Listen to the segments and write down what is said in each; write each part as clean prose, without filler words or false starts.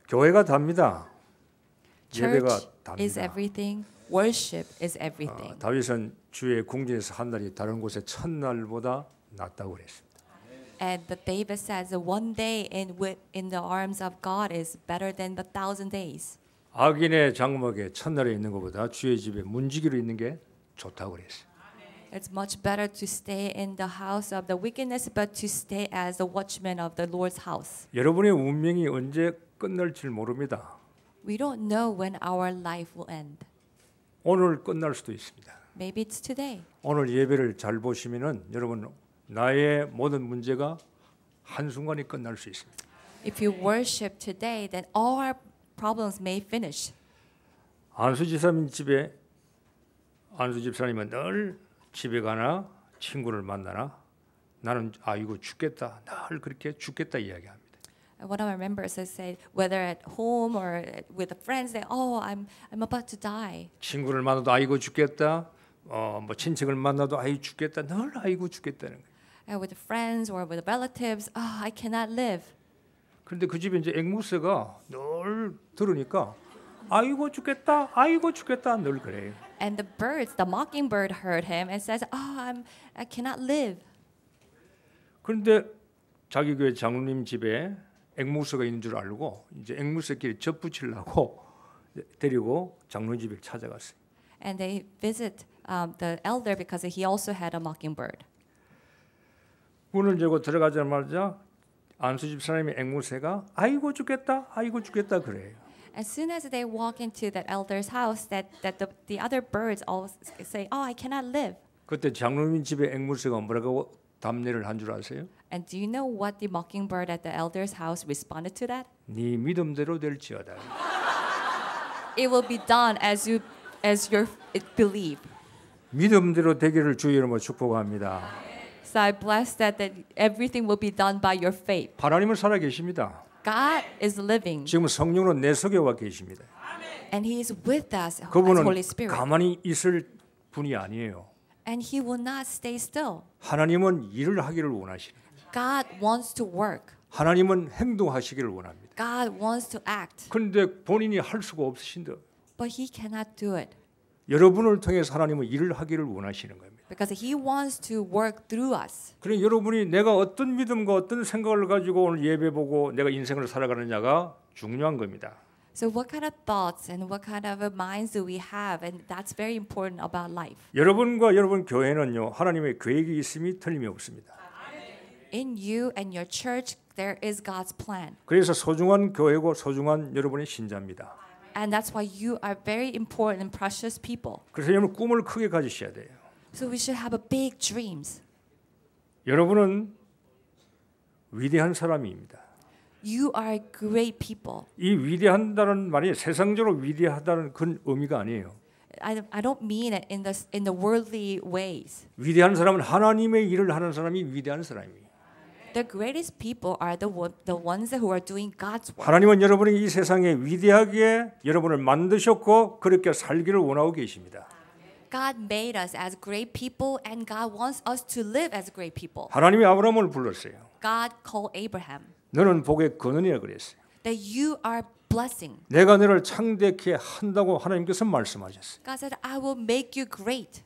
교회가 답니다. 예배가 Church is 답니다. everything. Worship is everything. 다윗은 주의 궁전에서 한 날이 다른 곳의 첫날보다 낫다고 그랬습니다. And but David says that one day in the arms of God is better than 1,000 days. 악인의 장막에 첫날에 있는 것보다 주의 집에 문지기로 있는 게 좋다고 그랬어요. It's much better to stay in the house of the wickedness, but to stay as the watchman of the Lord's house. 여러분의 운명이 언제 끝날지 모릅니다. We don't know when our life will end. 오늘 끝날 수도 있습니다. Maybe it's today. 오늘 예배를 잘 보시면은 여러분 나의 모든 문제가 한순간에 끝날 수 있습니다. If you worship today, then all our problems may finish. 안수 집사님은 늘 집에 가나 친구를 만나나 나는 아이고 죽겠다 늘 그렇게 죽겠다 이야기합니다. One of our members has said, whether at home or with friends, they, oh, I'm about to die. 친구를 만나도 아이고 죽겠다. 뭐 친척을 만나도 아이고 죽겠다. 늘 아이고 죽겠다는 거예요. With friends or with relatives, oh, I cannot live. 그런데 그 집에 이제 앵무새가 늘 들으니까 아이고 죽겠다, 아이고 죽겠다 늘 그래요. And the birds, the mockingbird heard him and says, oh, I cannot live. 그런데 자기 교회 장로님 집에 앵무새가 있는 줄 알고 이제 앵무새끼리 접붙이려고 데리고 장로님 집에 찾아갔어요. And they visit the elder because he also had a mockingbird. 문을 열고 들어가자마자 안수 집사님의 앵무새가 아이고 죽겠다, 아이고 죽겠다 그래요. As soon as they walk into that elder's house, that the other birds all say, "Oh, I cannot live." 그때 장로님 집에 앵무새가 뭐라고 답례를 한 줄 아세요? And do you know what the mockingbird at the elder's house responded to that? 네 믿음대로 될지어다. It will be done as you believe. 믿음대로 되기를 주의 이름으로 축복합니다. So I bless that everything will be done by your faith. 하나님은 살아 계십니다. God is living. 지금 성령으로 내 속에 와 계십니다. And He is with us as 그분은 Holy Spirit. 가만히 있을 분이 아니에요. And He will not stay still. 하나님은 일을 하기를 원하시는 거예요. God wants to work. 하나님은 행동하시기를 원합니다. God wants to act. 그런데 본인이 할 수가 없으신데 But He cannot do it. 여러분을 통해서 하나님은 일을 하기를 원하시는 겁니다. Because He wants to work through us. 그래 여러분이 내가 어떤 믿음과 어떤 생각을 가지고 오늘 예배 보고 내가 인생을 살아가느냐가 중요한 겁니다. So what kind of thoughts and what kind of minds do we have? And that's very important about life. 여러분과 여러분 교회는요 하나님의 계획이 있음이 틀림없습니다. In you and your church, there is God's plan. 그래서 소중한 교회고 소중한 여러분의 신자입니다. And that's why you are very important and precious people. 그래서 여러분 꿈을 크게 가지셔야 돼요. So we should have a big dreams. 여러분은 위대한 사람입니다. You are great people. 이 위대한다는 말이 세상적으로 위대하다는 그런 의미가 아니에요. I don't mean it in the worldly ways. 위대한 사람은 하나님의 일을 하는 사람이 위대한 사람이에요. The greatest people are the ones who are doing God's work. 하나님은 여러분이 이 세상에 위대하게 여러분을 만드셨고 그렇게 살기를 원하고 계십니다. God made us as great people, and God wants us to live as great people. 하나님이 아브라함을 불렀어요. God called Abraham 너는 복의 근원이라 그랬어요. that you are blessing. 내가 너를 창대케 한다고 하나님께서 말씀하셨어요. God said, I will make you great.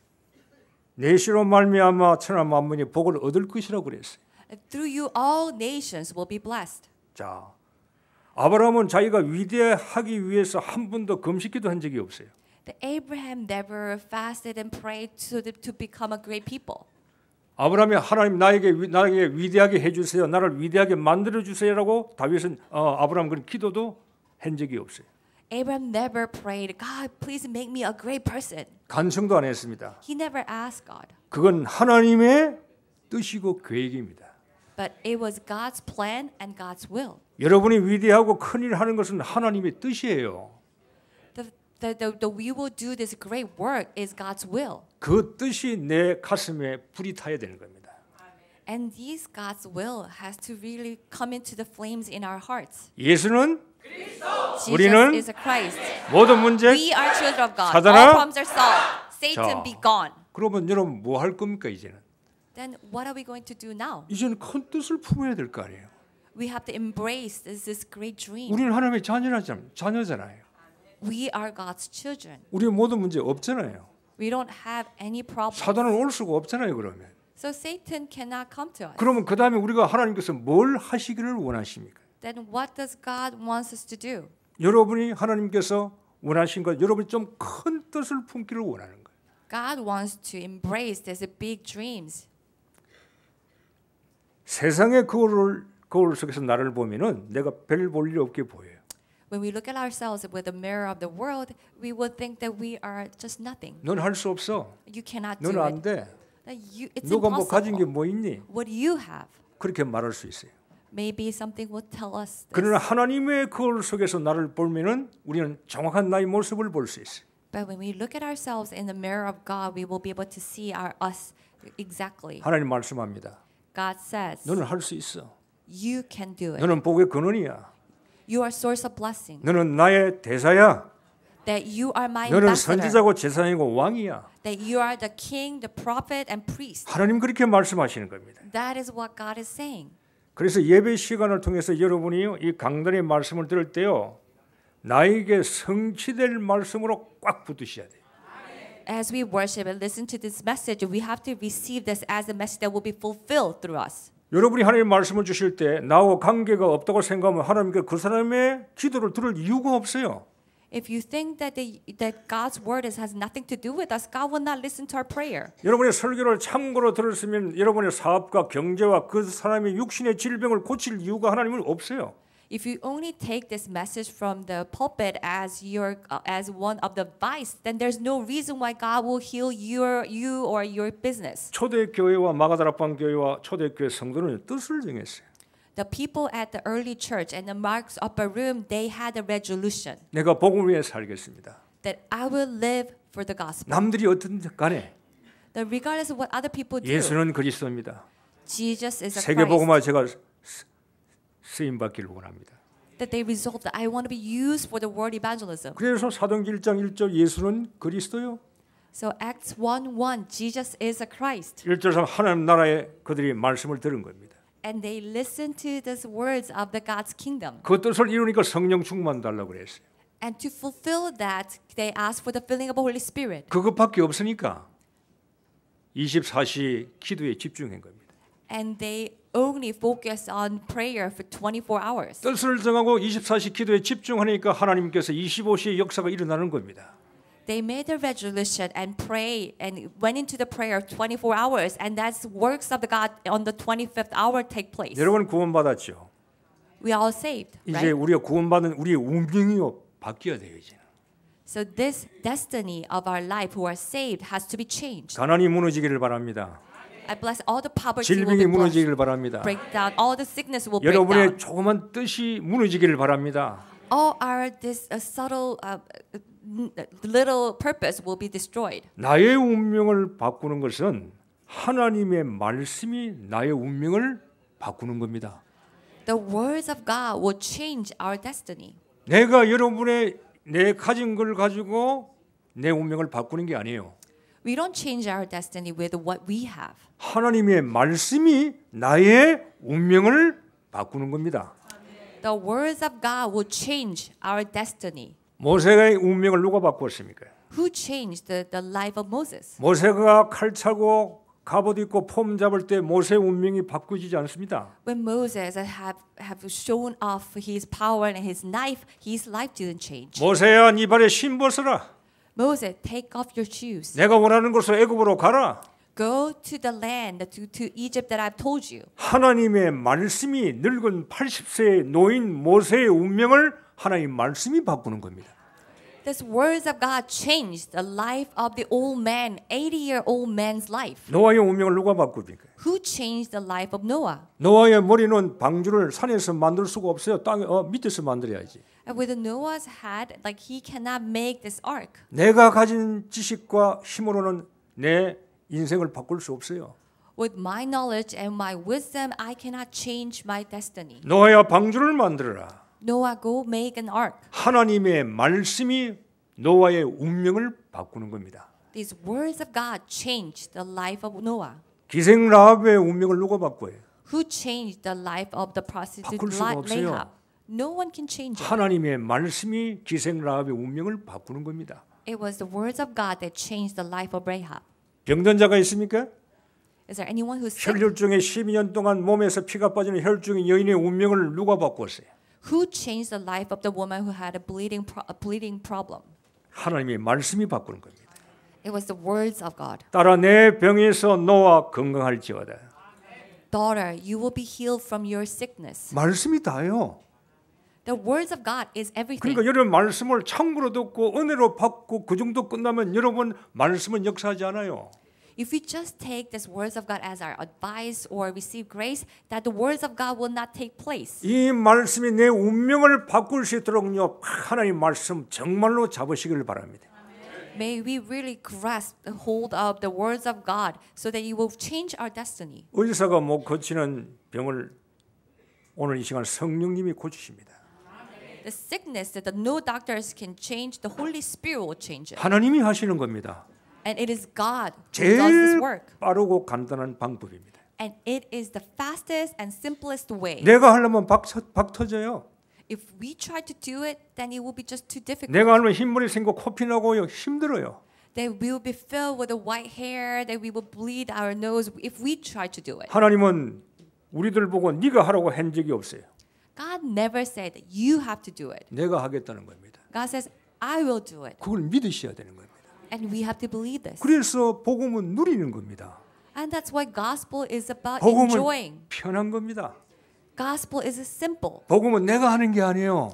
내 씨로 말미암아 천하 만민이 복을 얻을 것이라고 그랬어요. Through you, all nations will be blessed. 자, 아브라함은 자기가 위대하기 위해서 한 번도 금식기도 한 적이 없어요. That Abraham never fasted and prayed to become a great people. 아브라함이 하나님 나에게 위대하게 해주세요. 나를 위대하게 만들어 주세요라고 다윗은 아브라함 그런 기도도 한 적이 없어요. Abraham never prayed, God, please make me a great person. 간청도 안 했습니다. He never asked God. 그건 하나님의 뜻이고 계획입니다. But it was God's plan and God's will. 여러분이 위대하고 큰일 하는 것은 하나님의 뜻이에요. The we will do this great work is God's will. 그 뜻이 내 가슴에 불이 타야 되는 겁니다. And this God's will has to really come into the flames in our hearts. 예수는 Jesus 우리는 is a Christ. 모든 문제 We are children of God. 사단아, All problems are solved. Satan 자. be gone. 그러면 여러분 뭐 할 겁니까 이제는? Then what are we going to do now? 이제는 큰 뜻을 품어야 될 거 아니에요. We have to embrace this great dream. 우리는 하나님의 자녀잖아요. We are God's children. 우리 모든 문제 없잖아요. We don't have any problems. 사단은 올 수가 없잖아요. 그러면. So Satan cannot come to us. 그러면 그 다음에 우리가 하나님께서 뭘 하시기를 원하십니까? Then what does God want us to do? 여러분이 하나님께서 원하신 것, 여러분이 좀 큰 뜻을 품기를 원하는 거예요. God wants to embrace these big dreams. 세상의 거울 속에서 나를 보면은 내가 별 볼 일 없게 보여요. When we look at ourselves with the mirror of the world, we will think that we are just nothing. 넌 할 수 없어. You cannot 넌 do 안 it. 돼. It's 너가 뭐 가진 게 impossible. 뭐 있니? What do you have? 그렇게 말할 수 있어요. Maybe something will tell us this. 그러나 하나님의 거울 속에서 나를 보면은 우리는 정확한 나의 모습을 볼 수 있어요. But when we look at ourselves in the mirror of God, we will be able to see us exactly. 하나님 말씀합니다. God says, 너는 할 수 있어. you can do it. 너는 복의 근원이야. You are source of blessing. 너는 나의 대사야. That you are my 너는 ambassador. 선지자고 제사장이고 왕이야. That you are the king, the prophet, and priest. 하나님 그렇게 말씀하시는 겁니다. That is what God is saying. 그래서 예배 시간을 통해서 여러분이 이 강단의 말씀을 들을 때요, 나에게 성취될 말씀으로 꽉 붙으셔야 돼요. As we worship and listen to this message, we have to receive this as a message that will be fulfilled through us. 여러분이 하나님의 말씀을 주실 때 나와 관계가 없다고 생각하면 하나님께 그 사람의 기도를 들을 이유가 없어요. If you think that that God's word has nothing to do with us, God will not listen to our prayer. 여러분의 설교를 참고로 들었으면 여러분의 사업과 경제와 그 사람의 육신의 질병을 고칠 이유가 하나님은 없어요. If you only take this message from the pulpit as as one of the advice, then there's no reason why God will heal you or your business. 초대교회와 마가다락방 교회와 초대교회 성도는 뜻을 정했어요. The people at the early church and the Mark's upper room, they had a resolution 내가 복음 위에 살겠습니다. that I will live for the gospel. 남들이 어떤 간에 That regardless of what other people do, 예수는 그리스도입니다. Jesus is a 세계 Christ. 복음화 제가 쓰임 받기를 원합니다. That they resolve that I want to be used for the word evangelism. 그래서 사도행전 1장 1절 예수는 그리스도요. So Acts 1:1, Jesus is a Christ. 1절 하나님 나라에 그들이 말씀을 들은 겁니다. And they listened to these words of the God's kingdom. 그 뜻을 이루니까 성령 충만 달라고 그랬어요. And to fulfill that, they asked for the filling of the Holy Spirit. 그것밖에 없으니까 24시 기도에 집중한 겁니다. And they only focus on prayer for 24 hours. 뜻을 정하고 24시 기도에 집중하니까 하나님께서 25시의 역사가 일어나는 겁니다. They made a resolution and pray and went into the prayer 24 hours, and that's works of the God on the 25th hour take place. 여러분 구원받았죠? We are all saved, 이제 right? 우리가 구원받은 우리의 운명이요 바뀌어야 돼요 이제. So this destiny of our life who are saved has to be changed. 가난이 무너지기를 바랍니다. I bless all the poverty will 질병이 be crushed. 무너지기를 바랍니다. Break down. All the sickness will break 여러분의 down. 조그만 뜻이 무너지기를 바랍니다. All our this subtle little purpose will be destroyed. 나의 운명을 바꾸는 것은 하나님의 말씀이 나의 운명을 바꾸는 겁니다. The words of God will change our destiny. 내가 여러분의 내 가진 걸 가지고 내 운명을 바꾸는 게 아니에요. We don't change our destiny with what we have. 하나님의 말씀이 나의 운명을 바꾸는 겁니다. The words of God will change our destiny. 모세의 운명을 누가 바꾸었습니까? Who changed the life of Moses? 모세가 칼 차고 갑옷 입고 폼 잡을 때 모세의 운명이 바꾸지지 않습니다. When Moses have shown off his power and his knife, his life didn't change. 모세야 네 발에 신 벗어라. Moses, take off your shoes. 내가 원하는 곳으로 애굽으로 가라. Go to the land, to Egypt that I've told you. 하나님의 말씀이 늙은 80세의 노인 모세의 운명을 하나님의 말씀이 바꾸는 겁니다. These words of God changed the life of the old man, 80-year-old man's life. 노아의 운명을 누가 바꿉니까? Who changed the life of Noah? 노아의 머리는 방주를 산에서 만들 수가 없어요. 땅 밑에서 만들어야지. And with Noah's head, like he cannot make this ark. 내가 가진 지식과 힘으로는 내 인생을 바꿀 수 없어요. With my knowledge and my wisdom, I cannot change my destiny. 노아야 방주를 만들어라. Noah, go make an ark. 하나님의 말씀이 노아의 운명을 바꾸는 겁니다. These words of God changed the life of Noah. 기생 라합의 운명을 누가 바꿔요? Who changed the life of the prostitute 바꿀 수가 없어요. Rahab? No one can change it. 하나님의 말씀이 기생 라합의 운명을 바꾸는 겁니다. It was the words of God that changed the life of Rahab. 병든 자가 있습니까? Is there anyone who's sick? 혈혈증에 12년 동안 몸에서 피가 빠지는 혈증의 여인의 운명을 누가 바꿨어요? Who changed the life of the woman who had a bleeding problem? 하나님의 말씀이 바꾸는 겁니다. It was the words of God. 딸아 내 병에서 너와 건강할지어다. Daughter, you will be healed from your sickness. 말씀이 다요. The words of God is everything. 그러니까 여러분 말씀을 참고로 듣고 은혜로 받고 그 정도 끝나면 여러분 말씀은 역사하지 않아요. If we just take these words of God as our advice or receive grace, that the words of God will not take place. 이 말씀이 내 운명을 바꿀 수 있도록요. 하나님 말씀 정말로 잡으시기를 바랍니다. May we really grasp the hold of the words of God so that it will change our destiny. 의사가 못 고치는 병을 오늘 이 시간 성령님이 고치십니다. The sickness that no doctors can change, the Holy Spirit will change it. 하나님이 하시는 겁니다. And it is God who does this 제일 work. 빠르고 간단한 방법입니다. And it is the fastest and simplest way. 내가 하려면 박 터져요. If we try to do it, then it will be just too difficult. 내가 하려면 흰머리 생기고 코피 나고요. 힘들어요. That we will be filled with the white hair, that we will bleed our nose if we try to do it. 하나님은 우리들 보고 네가 하라고 한 적이 없어요. God never said that you have to do it. 내가 하겠다는 겁니다. God says, I will do it. 그걸 믿으셔야 되는 겁니다. And we have to believe this. 그래서 복음은 누리는 겁니다. And that's why gospel is about 복음은 enjoying. 편한 겁니다. Gospel is simple. 복음은 내가 하는 게 아니에요.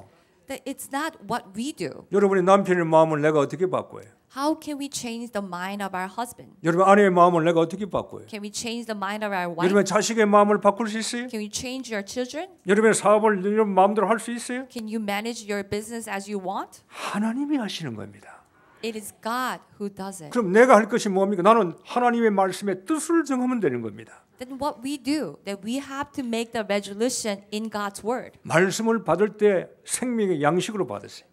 That it's not what we do. 여러분의 남편의 마음을 내가 어떻게 바꿔요? How can we change the mind of our husband? 여러분 아내의 마음을 내가 어떻게 바꿔요? Can we change the mind of our wife? 여러분 자식의 마음을 바꿀 수 있어요? Can we change your children? 여러분의 사업을 여러분 마음대로 할 수 있어요? Can you manage your business as you want? 하나님이 하시는 겁니다. It is God who does it. 그럼 내가 할 것이 뭡니까? 나는 하나님의 말씀의 뜻을 정하면 되는 겁니다. Then what we do, that we have to make the resolution in God's word. 말씀을 받을 때 생명의 양식으로 받으세요.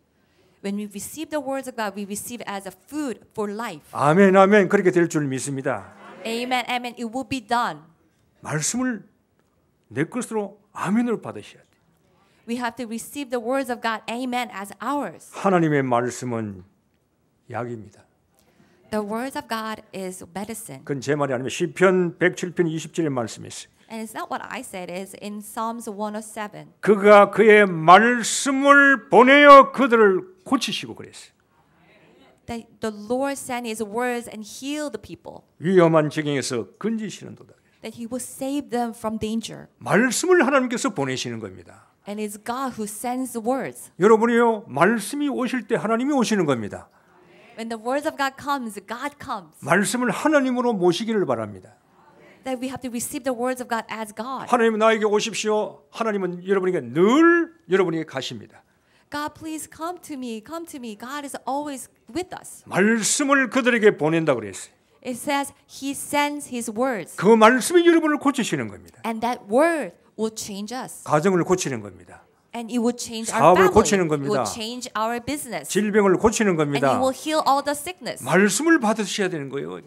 When we receive the words of God, we receive it as a food for life. 아멘 아멘 그렇게 될 줄 믿습니다. Amen, amen. It will be done. 말씀을 내 것으로 아멘으로 받으셔야 돼요. We have to receive the words of God, amen, as ours. 하나님의 말씀은 약입니다. The words of God is medicine. 그건 제 말이 아니면 시편 107편 20절의 말씀이 있어요. And it's not what I said, it's in Psalms 107. 그가 그의 말씀을 보내어 그들을 고치시고 그랬어요. That the Lord sent His words and healed the people. 위험한 지경에서 건지시는도다. That He will save them from danger. 말씀을 하나님께서 보내시는 겁니다. And it's God who sends the words. 여러분이요 말씀이 오실 때 하나님이 오시는 겁니다. When the words of God comes, God comes. 말씀을 하나님으로 모시기를 바랍니다. That we have to receive the words of God as God. 하나님 나에게 오십시오. 하나님은 여러분에게 늘 여러분에게 가십니다. God, please come to me, come to me. God is always with us. 말씀을 그들에게 보낸다 그랬어요. It says He sends His words. 그 말씀이 여러분을 고치시는 겁니다. And that word will change us. 가정을 고치는 겁니다. And it will change our 사업을 family. 고치는 It 겁니다. will change our business. 질병을 고치는 And 겁니다. He will heal all the sickness. 말씀을 받으셔야 되는 거예요.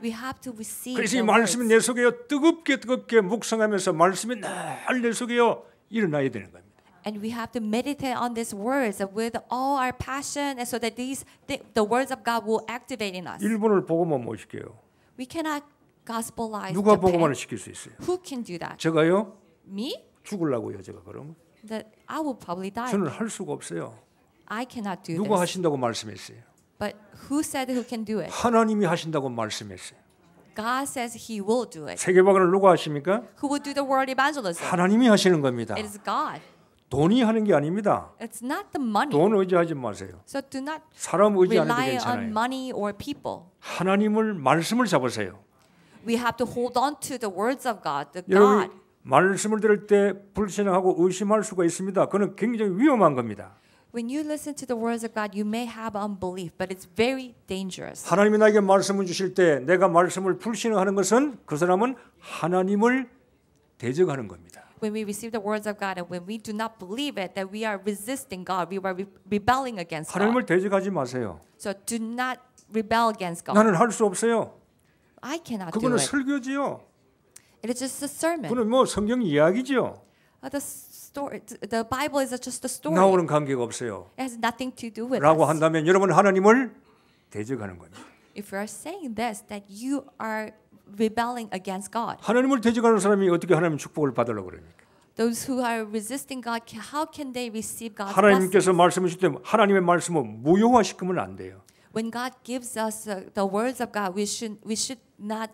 We have to receive 그래서 the 이 말씀이 words. 내 속에요 뜨겁게 묵상하면서 말씀이 늘 내 속에요 일어나야 되는 겁니다. And we have to meditate on these words with all our passion, and so that the words of God will activate in us. 일본을 복음화 못 시켜요. We cannot gospelize 누가 Japan. 복음화를 시킬 수 있어요? Who can do that? 제가요 Me? 죽으려고요. 제가 그러면 That I will probably die. 저는 할 수가 없어요. I cannot do 누가 this. 하신다고 말씀했어요? But who said who can do it? 하나님이 하신다고 말씀했어요. God says He will do it. 세계복음을 누가 하십니까? Who will do the word evangelism? 하나님이 하시는 겁니다. It is God. 돈이 하는 게 아닙니다. It's not the money. 돈 의지하지 마세요. So do not 사람 의지하는 게 rely on 괜찮아요. money or people. 하나님을 말씀을 잡으세요. We have to hold on to the words of God, the 여러분 God. 말씀을 들을 때 불신하고 의심할 수가 있습니다. 그는 굉장히 위험한 겁니다. When you listen to the words of God, you may have unbelief, but it's very dangerous. 하나님이 나에게 말씀을 주실 때 내가 말씀을 불신하는 것은 그 사람은 하나님을 대적하는 겁니다. When we receive the words of God and when we do not believe it, that we are resisting God, we are rebelling against God. 하나님을 대적하지 마세요. So do not rebel against God. 나는 할 수 없어요. I cannot do 그거는 it. 설교지요. It is just a sermon. 그는 뭐 성경 이야기죠. The Bible is just a story. 나오는 관계가 없어요. It has nothing to do with 라고 us. 한다면 여러분 하나님을 대적하는 겁니다. If you are saying this, that you are rebelling against God. 하나님을 대적하는 사람이 어떻게 하나님 축복을 받으려고 그럽니까? Those who are resisting God, how can they receive God's 하나님께서 blessings? 말씀을 주실 때 하나님의 말씀은 무효화시키면 안 돼요. When God gives us the words of God, we should not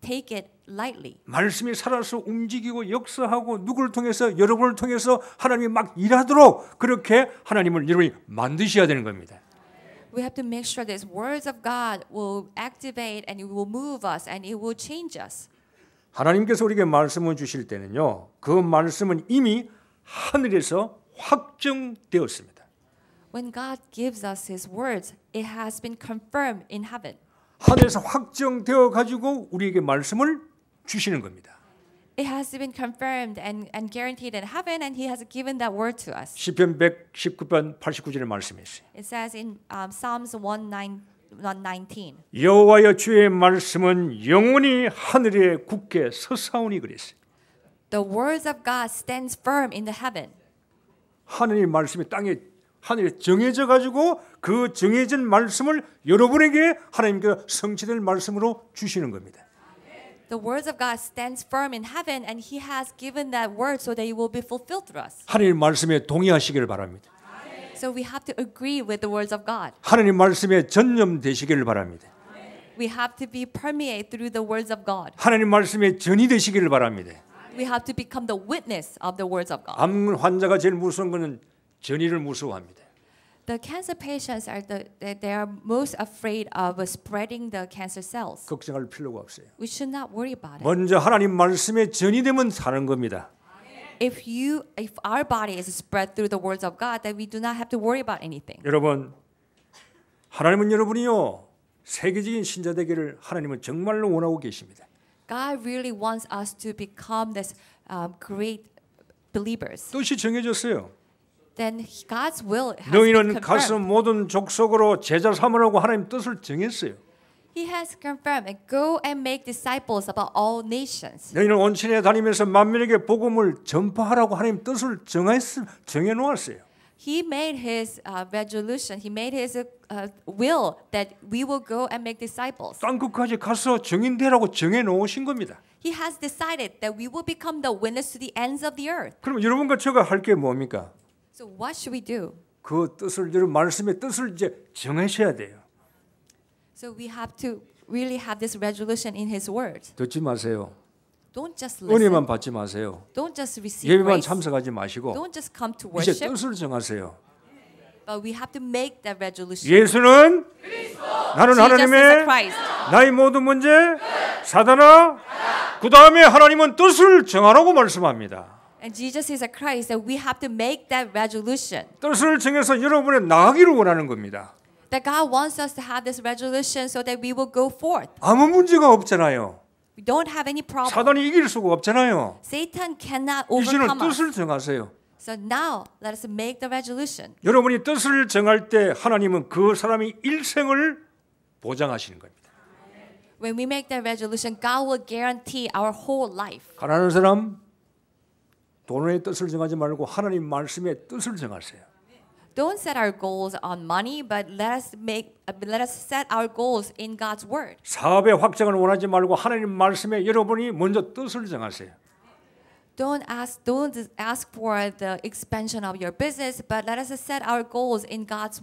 take it lightly. 말씀이 살아서 움직이고 역사하고 누구를 통해서 여러분을 통해서 하나님이 막 일하도록 그렇게 하나님을 여러분이 만드셔야 되는 겁니다. We have to make sure these words of God will activate and it will move us and it will change us. 하나님께서 우리에게 말씀을 주실 때는요. 그 말씀은 이미 하늘에서 확정되었습니다. When God gives us His words, it has been confirmed in heaven. 하늘에서 확정되어 가지고 우리에게 말씀을 주시는 겁니다. It has been confirmed and guaranteed in heaven, and He has given that word to us. 시편 119편 89절의 말씀이었어요. It says in Psalms 119. 여호와여 주의 말씀은 영원히 하늘에 굳게 서사오니 그랬어요. The words of God stands firm in the heaven. 하느님의 말씀이 땅에 하늘에 정해져 가지고 그 정해진 말씀을 여러분에게 하나님께서 성취될 말씀으로 주시는 겁니다. The words of God stands firm in heaven, and He has given that word so that it will be fulfilled through us. 하나님 말씀에 동의하시기를 바랍니다. So we have to agree with the words of God. 하나님 말씀에 전념되시기를 바랍니다. We have to be permeated through the words of God. 하나님 말씀에 전이 되시기를 바랍니다. We have to become the witness of the words of God. 암 환자가 제일 무서운 것은 전이를 무서워합니다. The cancer patients they are most afraid of spreading the cancer cells. 걱정할 필요가 없어요. We should not worry about it. 먼저 하나님 말씀에 전이 되면 사는 겁니다. If our body is spread through the words of God, then we do not have to worry about anything. 여러분, 하나님은 여러분이요 세계적인 신자 되기를 하나님은 정말로 원하고 계십니다. God really wants us to become this great believers. 뜻이 정해졌어요. Then God's will has been 너희는 가서 confirmed. 모든 족속으로 제자 삼으라고 하나님 뜻을 정했어요. He has confirmed and go and make disciples about all nations. 너희는 온천에 다니면서 만민에게 복음을 전파하라고 하나님 뜻을 정해 놓았어요. He made his resolution. He made his will that we will go and make disciples. 땅 끝까지 가서 증인되라고 정해 놓으신 겁니다. He has decided that we will become the witness to the ends of the earth. 그럼 여러분과 제가 할 게 뭡니까? So what should we do? 그 뜻을 여러분 말씀의 뜻을 이제 정하셔야 돼요. So we have to really have this resolution in His word. 듣지 마세요. Don't just 은혜만 listen. 받지 마세요. Don't just receive 예배만 grace. 참석하지 마시고 Don't just come to 이제 worship. 뜻을 정하세요. But we have to make that resolution. 예수는 나는 Jesus is a 하나님의 Christ. 나의 모든 문제 사단아 그 다음에 하나님은 뜻을 정하라고 말씀합니다. And Jesus is a Christ that we have to make that resolution. 뜻을 정해서 여러분의 나아가기를 원하는 겁니다. That God wants us to have this resolution so that we will go forth. 아무 문제가 없잖아요. We don't have any problem. 사단이 이길 수가 없잖아요. Satan cannot 이제는 overcome us. 뜻을 정하세요. So now let us make the resolution. 여러분이 뜻을 정할 때 하나님은 그 사람이 일생을 보장하시는 겁니다. When we make that resolution, God will guarantee our whole life. 가난한 사람 돈의 뜻을 정하지 말고 하나님 말씀의 뜻을 정하세요. Don't set our goals on money, but let us set our goals in God's word. 사업의 확장을 원하지 말고 하나님 말씀에 여러분이 먼저 뜻을 정하세요. Don't ask for the expansion of your business, but let us set our goals in God's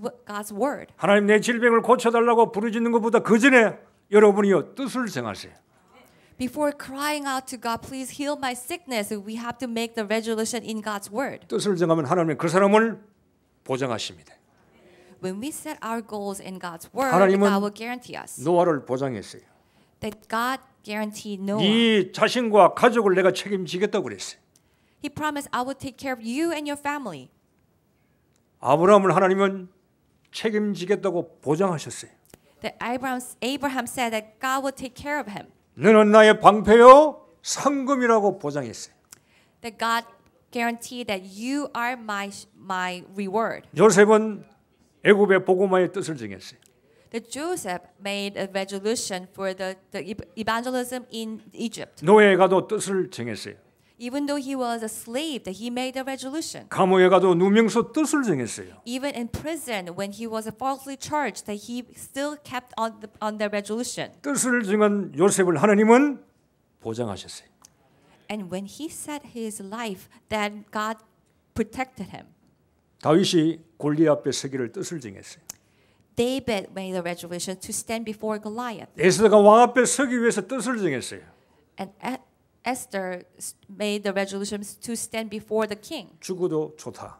word. 하나님 내 질병을 고쳐달라고 부르짖는 것보다 그 전에 여러분이요 뜻을 정하세요. Before crying out to God, please heal my sickness, we have to make the resolution in God's word. 뜻을 정하면 하나님은 그 사람을 보장하십니다. When we set our goals in God's word, 하나님은 God will guarantee us. 노아를 보장했어요. That God guaranteed Noah. 네 자신과 가족을 내가 책임지겠다고 그랬어요. He promised, I will take care of you and your family. 아브라함을 하나님은 책임지겠다고 보장하셨어요. That Abraham said that God will take care of him. 너는 나의 방패요 상금이라고 보장했어요. That God guaranteed that you are my reward. 요셉은 애굽의 복음화의 뜻을 정했어요. that Joseph made a resolution for the evangelism in Egypt. 노예에 가도 뜻을 정했어요. Even though he was a slave, that he made a resolution. 감옥에 가도 누명서 뜻을 정했어요. Even in prison, when he was falsely charged, that he still kept on the resolution. 뜻을 정한 요셉을 하나님은 보장하셨어요. And when he set his life, then God protected him. 다윗이 골리앗 앞에 서기를 뜻을 정했어요. David made a resolution to stand before Goliath. 에스더가 왕 앞에 서기 위해서 뜻을 정했어요. And Esther made the resolutions to stand before the king. 죽어도 좋다.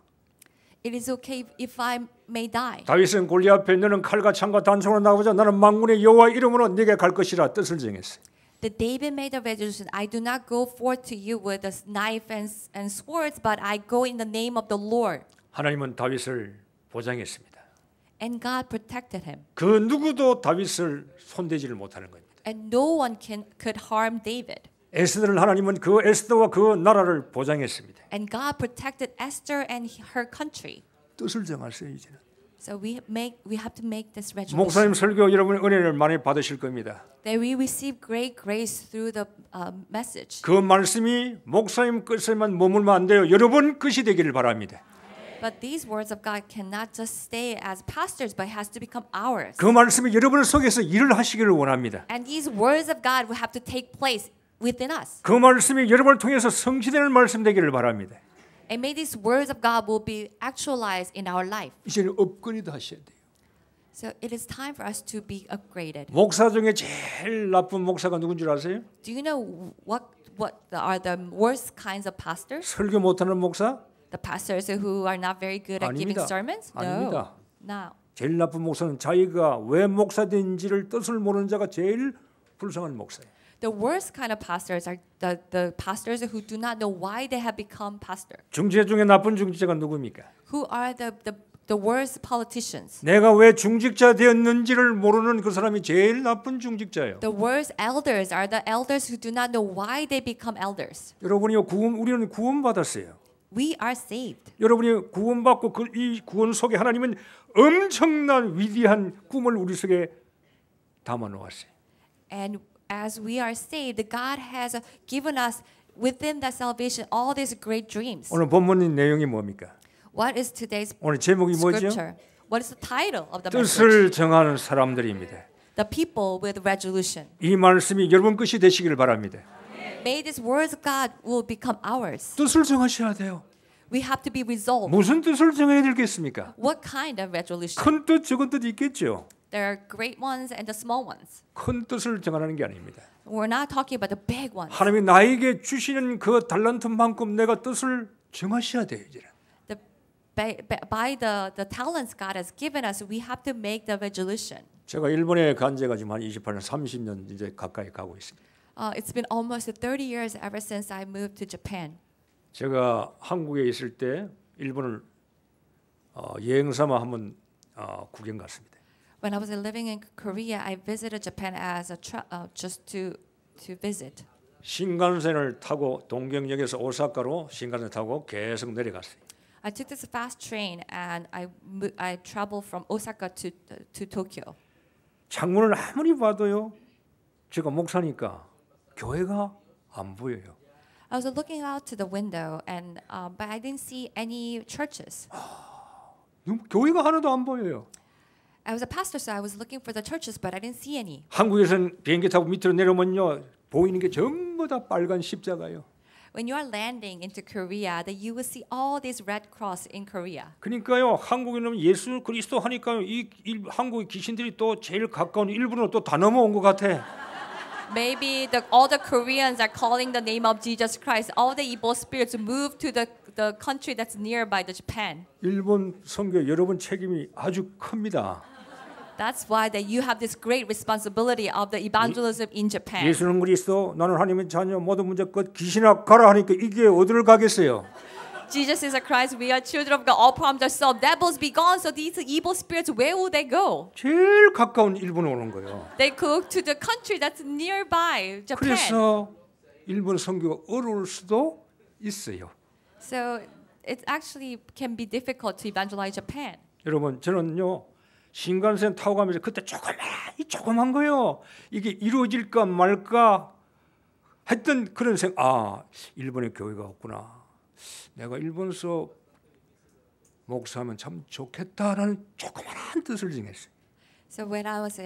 It is okay if I may die. 다윗은 골리앗 앞에 너는 칼과 창과 단총으로 나오자 나는 만군의 여호와 이름으로 네게 갈 것이라 뜻을 정했어요. That David made a resolution. I do not go forth to you with a knife and swords, but I go in the name of the Lord. 하나님은 다윗을 보장했습니다. And God protected him. 그 누구도 다윗을 손대지를 못하는 겁니다. And no one could harm David. 에스더를 하나님은 그 에스더와 그 나라를 보장했습니다. And God protected Esther and her country. 뜻을 정하세요 이제는. So we have to make this resolution. 목사님 설교 여러분 은혜를 많이 받으실 겁니다. That we receive great grace through the message. 그 말씀이 목사님 끝에만 머물면 안 돼요. 여러분 끝이 되기를 바랍니다. But these words of God cannot just stay as pastors, but has to become ours. 그 말씀이 여러분 속에서 일을 하시기를 원합니다. And these words of God will have to take place within us. 그 말씀이 여러분을 통해서 성취되는 말씀 되기를 바랍니다. And may these words of God will be actualized in our life. 이제는 업그레이드 하셔야 돼요. So it is time for us to be upgraded. 목사 중에 제일 나쁜 목사가 누군 줄 아세요? Do you know what are the worst kinds of pastors? 설교 못하는 목사? The pastors who are not very good at giving 아닙니다. sermons? 아닙니다. No. 제일 나쁜 목사는 자기가 왜 목사된지를 뜻을 모르는 자가 제일 불쌍한 목사예요. The worst kind of pastors are the pastors who do not know why they have become pastor. 중재 중에 나쁜 중직자가 누굽니까? Who are the worst politicians? 내가 왜 중직자 되었는지를 모르는 그 사람이 제일 나쁜 중직자예요. The worst elders are the elders who do not know why they become elders. 여러분이요 우리는 구원받았어요. We are saved. 여러분이 구원받고 이 구원 속에 하나님은 엄청난 위대한 꿈을 우리 속에 담아 놓았어요. And as we are saved, God has given us within that salvation all these great dreams. 오늘 본문 내용이 뭡니까? What is today's 오늘 제목이 뭐죠? scripture? What is the title of the 뜻을 message? 정하는 사람들입니다. The people with resolution. 이 말씀이 여러분 것이 되시기를 바랍니다. May these words of God will become ours. 뜻을 정하셔야 돼요. We have to be resolved. 무슨 뜻을 정해야 되겠습니까? What kind of resolution? 큰 뜻, 작은 뜻 있겠죠. There are great ones and the small ones. 큰 뜻을 정하는 게 아닙니다. We're not talking about the big ones. 하나님이 나에게 주시는 그 달란트만큼 내가 뜻을 정하셔야 돼요. 이제는. By the talents God has given us, we have to make the resolution. 제가 일본에 간 지가 지금 한 28년, 30년 이제 가까이 가고 있습니다. It's been almost 30 years ever since I moved to Japan. 제가 한국에 있을 때 일본을 여행 삼아 한번 구경 갔습니다. When I was living in Korea, I visited Japan as just to visit. 신간센을 타고 동경역에서 오사카로 신간센 타고 계속 내려갔어요. I took this fast train and I traveled from Osaka to Tokyo. 창문을 아무리 봐도요, 제가 목사니까 교회가 안 보여요. I was looking out to the window and but I didn't see any churches. 교회가 하나도 안 보여요. I was a pastor, so I was looking for the churches, but I didn't see any. 한국에서는 비행기 타고 밑으로 내려오면요, 보이는 게 전부 다 빨간 십자가요. When you are landing into Korea, that you will see all these red cross in Korea. 그러니까요, 한국에는 예수 그리스도 하니까 이 한국의 귀신들이 또 제일 가까운 일본으로 또 다 넘어온 것 같아. Maybe all the Koreans are calling the name of Jesus Christ. All the evil spirits move to the country that's nearby the Japan. 일본 선교 여러분 책임이 아주 큽니다. That's why that you have this great responsibility of the evangelism in Japan. 예수는 그리스도, 나는 하나님의 자녀, 모든 문제 끝, 귀신아 가라 하니까 이게 어디를 가겠어요? Jesus is a Christ. We are children of God. All problems are solved. Devils be gone. So these evil spirits, where will they go? 제일 가까운 일본에 오는 거예요. They go to the country that's nearby Japan. 그래서 일본 선교가 어려울 수도 있어요. So it actually can be difficult to evangelize Japan. 여러분, 저는요 신간센 타고 가면서 그때 조그만 거요. 이게 이루어질까 말까 했던 그런 일본에 교회가 없구나. 내가 일본서 목사하면 참 좋겠다라는 조그만한 뜻을 정했어요. So when I was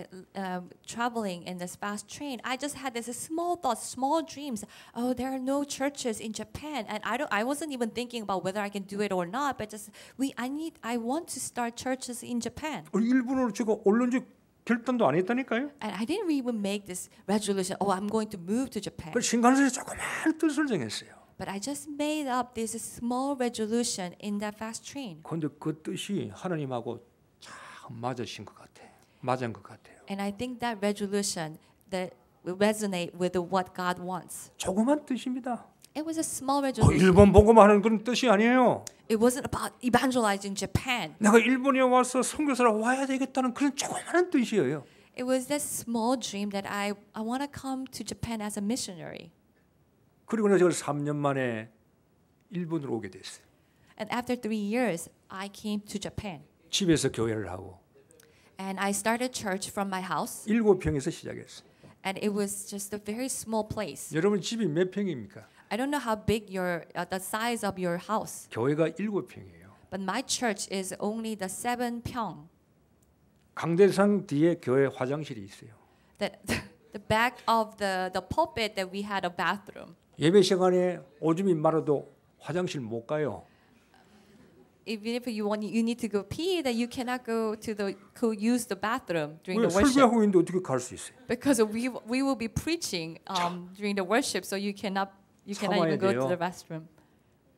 traveling in this fast train, I just had this small thoughts, small dreams. Oh, there are no churches in Japan, and I wasn't even thinking about whether I can do it or not. But just I want to start churches in Japan. 일본으로 제가 언론적 결단도 안 했다니까요. And I didn't even make this resolution. Oh, I'm going to move to Japan. 그 신간센에 조그만 뜻을 정했어요. But I just made up this small resolution in that fast train. 그런데 그 뜻이 하나님하고 참 맞으신 것 같아. 맞은 것 같아요. And I think that resolution that will resonate with what God wants. 조그만 뜻입니다. It was a small resolution. 일본 복음하는 그런 뜻이 아니에요. It wasn't about evangelizing Japan. 내가 일본에 와서 선교사로 와야 되겠다는 그런 조그만 뜻이에요. It was that small dream that I want to come to Japan as a missionary. 그리고 내가 3년 만에 일본으로 오게 됐어요. And after 3 years, I came to Japan. 집에서 교회를 하고 And I started church from my house. 7평에서 시작했어요. And it was just a very small place. 여러분 집이 몇 평입니까? I don't know how big the size of your house. 교회가 7평이에요. But my church is only the 7평. 강대상 뒤에 교회 화장실이 있어요. The back of the pulpit that we had a bathroom. 예배 시간에 오줌이 마려도 화장실 못 가요. Even if you need to go pee, that you cannot go use the bathroom during 왜 the worship. 설교하고 있는데 어떻게 갈 수 있어요? Because we will be preaching during the worship, so you cannot even go to the restroom.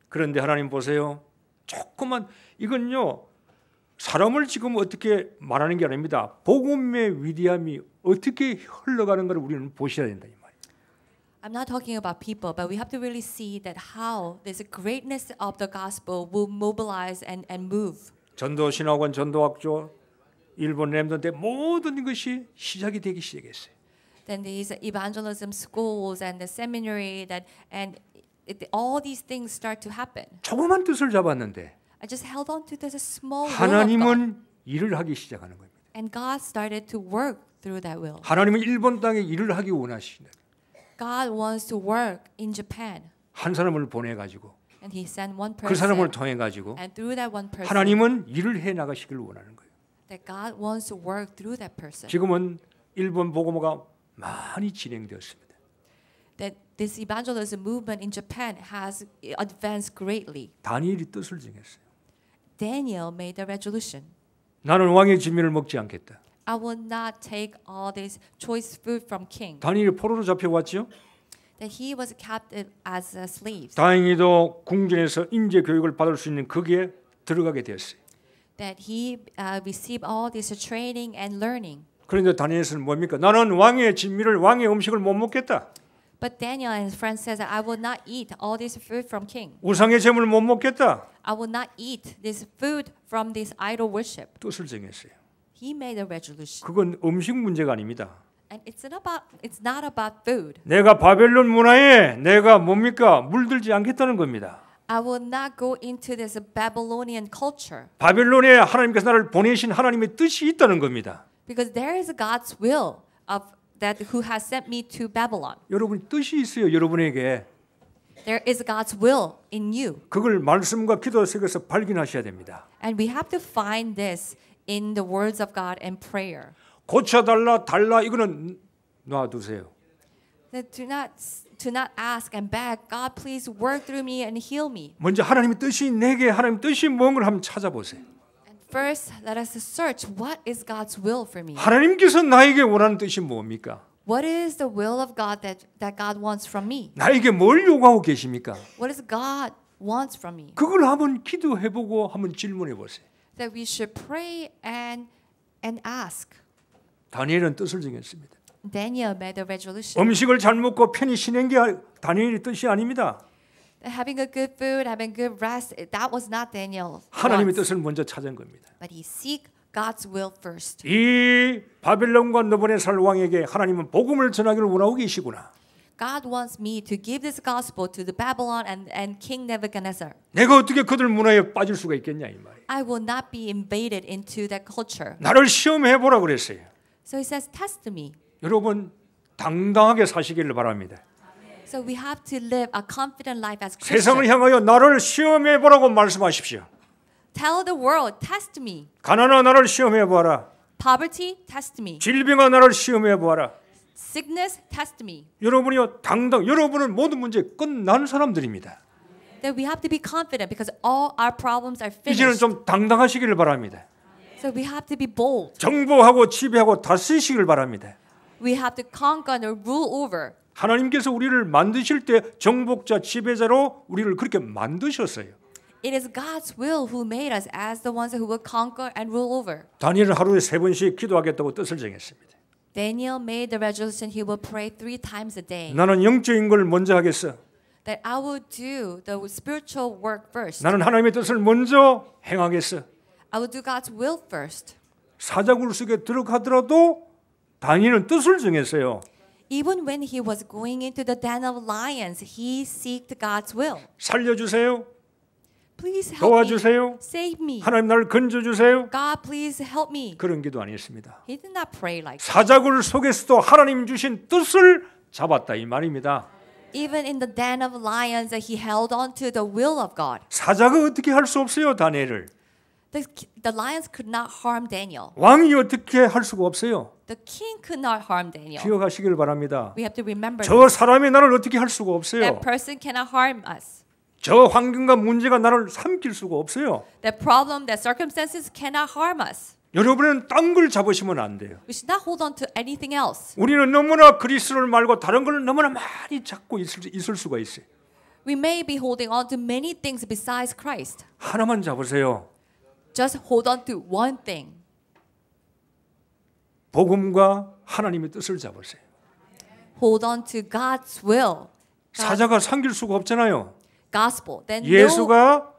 그런데 하나님 보세요. 조금만 이건요. 사람을 지금 어떻게 말하는 게 아닙니다. 복음의 위대함이 어떻게 흘러가는 걸 우리는 보셔야 된다 이 말이에요. I'm not talking about people, but we have to really see that how this greatness of the gospel will mobilize and move. 전도 신학원, 전도학교, 일본 렘넌트 모든 것이 시작이 되기 시작했어요. Then these evangelism schools and the seminary all these things start to happen. 조그만 뜻을 잡았는데 I just held on to this small will of God. 하나님은 일을 하기 시작하는 겁니다. And God started to work through that will. 하나님은 일본 땅에 일을 하기 원하시는. God wants to work in Japan. 한 사람을 보내 가지고 And he sent one person. 그 사람을 통해 가지고 And through that one person. 하나님은 일을 해 나가시길 원하는 거예요. That God wants to work through that person. 지금은 일본 복음화가 많이 진행되었습니다. That this evangelism movement in Japan has advanced greatly. 다니엘이 뜻을 정했어요. Daniel made the resolution. 나는 왕의 진미를 먹지 않겠다. I will not take all this choice food from king. 다니엘이 포로로 잡혀왔죠. That he was captive as a slave. 다행히도 궁전에서 인재 교육을 받을 수 있는 거기에 들어가게 되었어요. That he received all this training and learning. 그런데 다니엘은 뭡니까? 나는 왕의 진미를 왕의 음식을 못 먹겠다. But Daniel and his friends says that I will not eat all this food from king. 우상의 제물을 못 먹겠다. I will not eat this food from this idol worship. 뜻을 정했어요. He made a resolution. 그건 음식 문제가 아닙니다. And it's not about food. 내가 바벨론 문화에 내가 뭡니까? 물들지 않겠다는 겁니다. I will not go into this Babylonian culture. 바벨론에 하나님께서 나를 보내신 하나님의 뜻이 있다는 겁니다. Because there is God's will of that who has sent me to Babylon. 여러분 뜻이 있어요. 여러분에게. There is God's will in you. 그걸 말씀과 기도 속에서 발견하셔야 됩니다. And we have to find this in the words of God and prayer. 고쳐달라 달라 이거는 놔두세요. That do not ask and beg, God please work through me and heal me. 먼저 하나님의 뜻이 내게 하나님 뜻이 뭔 걸 한번 찾아보세요. And first, let us search what is God's will for me. 하나님께서 나에게 원하는 뜻이 뭡니까? What is the will of God that God wants from me? 나에게 뭘 요구하고 계십니까? What is God wants from me? 그걸 한번 기도해보고 한번 질문해 보세요. That we should pray and ask. 다니엘은 뜻을 정했습니다. Daniel made a resolution. 음식을 잘 먹고 편히 쉬는 게 다니엘의 뜻이 아닙니다. Having a good food, having good rest, that was not Daniel. 하나님의 뜻을 먼저 찾은 겁니다. But he seek God's will first. 이 바벨론과 느부갓네살 왕에게 하나님은 복음을 전하기를 원하고 계시구나. God wants me to give this gospel to the Babylon and King Nebuchadnezzar. 내가 어떻게 그들 문화에 빠질 수가 있겠냐 이 말이에요. I will not be invaded into that culture. 나를 시험해 보라 그랬어요. So he says, test me. 여러분 당당하게 사시기를 바랍니다. So we have to live a confident life as 세상을 Christians. 향하여 나를 시험해 보라고 말씀하십시오. Tell the world, test me. 가난아 나를 시험해 보아라. Poverty, test me. 질병아 나를 시험해 보아라. Sickness, test me. 여러분이요 여러분은 모든 문제 끝난 사람들입니다. That we have to be confident because all our problems are 이제는 finished. 좀 당당하시기를 바랍니다. So we have to be bold. 정복하고 지배하고 다스리시길 바랍니다. We have to conquer and rule over. 하나님께서 우리를 만드실 때 정복자 지배자로 우리를 그렇게 만드셨어요. It is God's will who made us as the ones who will conquer and rule over. 다니엘은 하루에 3번씩 기도하겠다고 뜻을 정했습니다. Daniel made the resolution he will pray 3 times a day. 나는 영적인 걸 먼저 하겠어. That I will do the spiritual work first. 나는 하나님의 뜻을 먼저 행하겠어. I will do God's will first. 사자굴 속에 들어가더라도 다니엘은 뜻을 정했어요. Even when he was going into the den of lions, he seeked God's will. 살려주세요. Please help 도와주세요. me. Save me. 하나님 나를 건져주세요. God, please help me. 그런 기도 아니었습니다. He did not pray like that. 사자굴 속에서도 하나님 주신 뜻을 잡았다 이 말입니다. Even in the den of lions, he held on to the will of God. 사자가 어떻게 할 수 없어요 다니엘을. The lions could not harm Daniel. 왕이 어떻게 할 수가 없어요. The king could not harm Daniel. 기억하시길 바랍니다. We have to remember 저 사람이 나를 어떻게 할 수가 없어요. that person cannot harm us. 저 환경과 문제가 나를 삼킬 수가 없어요. That problem, that circumstances cannot harm us. 여러분은 딴 걸 잡으시면 안 돼요. We should not hold on to anything else. 우리는 너무나 그리스도를 말고 다른 걸 너무나 많이 잡고 있을 수가 있어요. We may be holding on to many things besides Christ. 하나만 잡으세요. Just hold on to one thing. 복음과 하나님의 뜻을 잡으세요. Hold on to God's will. 사자가 삼킬 수가 없잖아요. Gospel. Then 예수가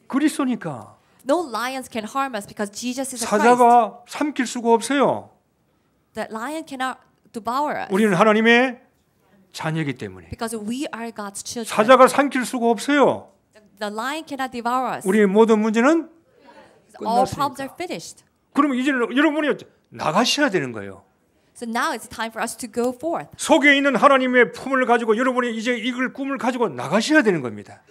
그리스도니까. no lions can harm us because Jesus is a Christ. 사자가 삼킬 수가 없어요. That lion cannot devour us 우리는 하나님의 자녀이기 때문에. because we are God's children. 사자가 삼킬 수가 없어요. The lion cannot devour us. 우리의 모든 문제는 All problems 끝났으니까. are finished. 그러면 이제는 여러분이 나가셔야 되는 거예요. So now it's time for us to go forth. 속에 있는 하나님의 품을 가지고 여러분이 이제 이걸 꿈을 가지고 나가셔야 되는 겁니다.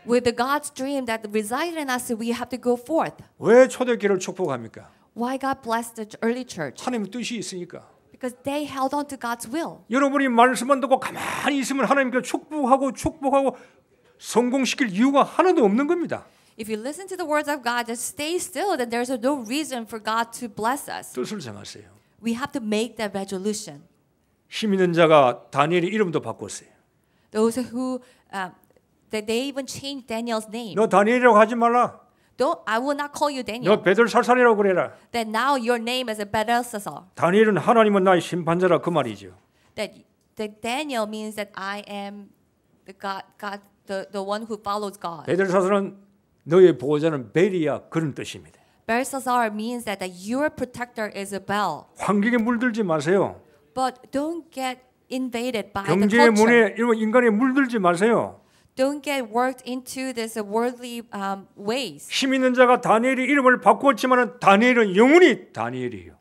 With the God's dream that resides in us, we have to go forth. 왜 초대교회를 축복합니까? Why God blessed the early church? 하나님의 뜻이 있으니까. Because they held on to God's will. 여러분이 말씀만 듣고 가만히 있으면 하나님께 축복하고 성공시킬 이유가 하나도 없는 겁니다. If you listen to the words of God, just stay still, then there's no reason for God to bless us. 뜻을 정하세요. We have to make that resolution. 힘 있는 자가 다니엘의 이름도 바꿨어요. Those who, they even changed Daniel's name. 너 다니엘이라고 하지 말라. I will not call you Daniel. 너 베들살살이라고 그래라. That now your name is a Belshazzar. 다니엘은 하나님은 나의 심판자라 그 말이죠. That Daniel means that I am the God, the one who follows God. 베들살살은 너의 보호자는 벨이야 그런 뜻입니다. Belshazzar means that your protector is a Bel. 환경에 물들지 마세요. But don't get invaded by the 경제의 culture. 문에 이런 인간에 물들지 마세요. Don't get worked into this worldly ways. 힘 있는 자가 다니엘의 이름을 바꿨지만 다니엘은 영원히 다니엘이에요.